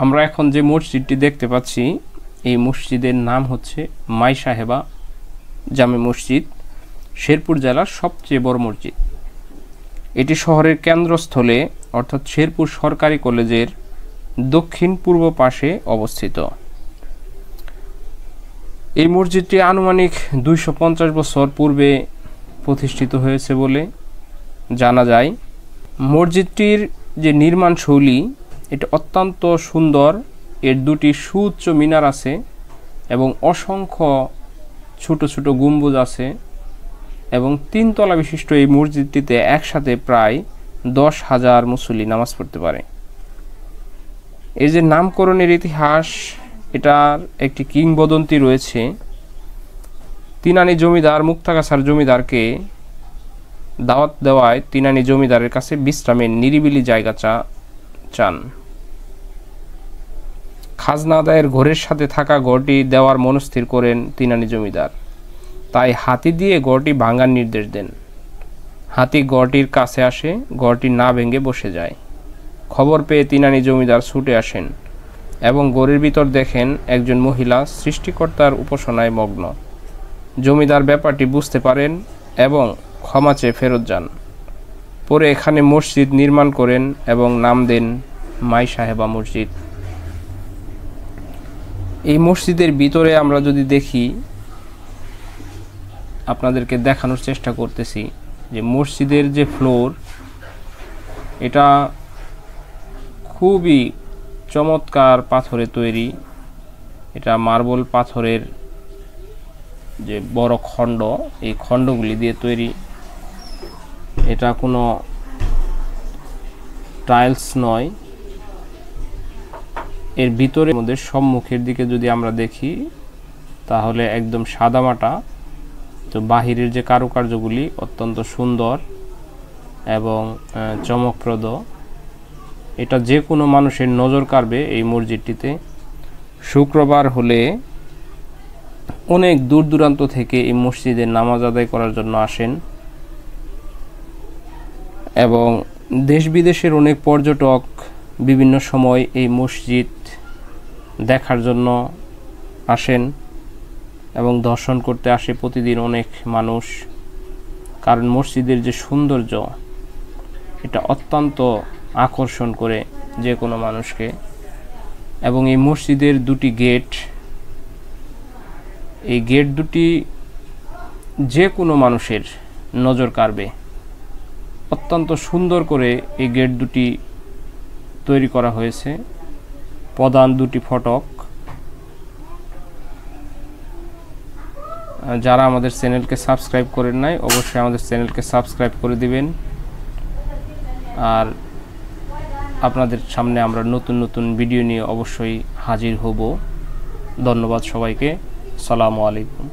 আমরা এখন যে মসজিদটি দেখতে পাচ্ছি এই মসজিদের নাম হচ্ছে মাই সাহেবা জামে মসজিদ, শেরপুর জেলার সবচেয়ে বড় মসজিদ। এটি শহরের কেন্দ্রস্থলে অর্থাৎ শেরপুর সরকারি কলেজের দক্ষিণ পূর্ব পাশে অবস্থিত। এই মসজিদটি আনুমানিক 250 বছর পূর্বে প্রতিষ্ঠিত হয়েছে বলে জানা যায়। মসজিদটির যে নির্মাণ শৈলী এটা অত্যন্ত সুন্দর। এর দুটি সুউচ্চ মিনার আছে এবং অসংখ্য ছোট ছোট গম্বুজ আছে এবং 3 তলা বিশিষ্ট এই মসজিদটিতে একসাথে প্রায় 10,000 মুসল্লি নামাজ পড়তে পারে। এই যে নামকরণের ইতিহাস, এটার একটি কিংবদন্তি রয়েছে। তিনানি জমিদার মুক্তাগাছার জমিদারকে দাওয়াত দেওয়ায় তিনানি জমিদারের কাছে বিশ্রামের নিরিবিলি জায়গা চান। খাজনা আদায়ের ঘরের সাথে থাকা ঘরটি দেওয়ার মনস্থির করেন তিনানি জমিদার। তাই হাতি দিয়ে ঘরটি ভাঙার নির্দেশ দেন। হাতি ঘরটির কাছে আসে, ঘরটি না ভেঙে বসে যায়। খবর পেয়ে তিনানি জমিদার ছুটে আসেন এবং ঘরের ভিতর দেখেন একজন মহিলা সৃষ্টিকর্তার উপাসনায় মগ্ন। জমিদার ব্যাপারটি বুঝতে পারেন এবং ক্ষমা চেয়ে ফেরত যান। পরে এখানে মসজিদ নির্মাণ করেন এবং নাম দেন মাই সাহেবা মসজিদ। এই মসজিদের ভিতরে আমরা যদি দেখি, আপনাদেরকে দেখানোর চেষ্টা করতেছি যে মসজিদের যে ফ্লোর এটা খুবই চমৎকার পাথরে তৈরি। এটা মার্বেল পাথরের যে বড় খণ্ড, এই খণ্ডগুলি দিয়ে তৈরি। এটা কোনো টাইলস নয়। এর ভিতরে মধ্যে সম্মুখের দিকে যদি আমরা দেখি তাহলে একদম সাদামাটা। তো বাহিরের যে কারুকার্যগুলি অত্যন্ত সুন্দর এবং চমকপ্রদ। এটা যে কোনো মানুষের নজর কাড়বে এই মসজিদটিতে। শুক্রবার হলে অনেক দূর দূরান্ত থেকে এই মসজিদে নামাজ আদায় করার জন্য আসেন এবং দেশ বিদেশের অনেক পর্যটক বিভিন্ন সময় এই মসজিদ দেখার জন্য আসেন এবং দর্শন করতে আসে প্রতিদিন অনেক মানুষ। কারণ মসজিদের যে সৌন্দর্য এটা অত্যন্ত আকর্ষণ করে যে কোনো মানুষকে। এবং এই মসজিদের দুটি গেট, এই গেট দুটি যে কোনো মানুষের নজর কাড়বে। অত্যন্ত সুন্দর করে এই গেট দুটি তৈরি করা হয়েছে। প্রধান দুটি ফটক। যারা আমাদের চ্যানেলকে সাবস্ক্রাইব করেন নাই অবশ্যই আমাদের চ্যানেলকে সাবস্ক্রাইব করে দিবেন। আর আপনাদের সামনে আমরা নতুন নতুন ভিডিও নিয়ে অবশ্যই হাজির হব। ধন্যবাদ সবাইকে। আসসালামু আলাইকুম।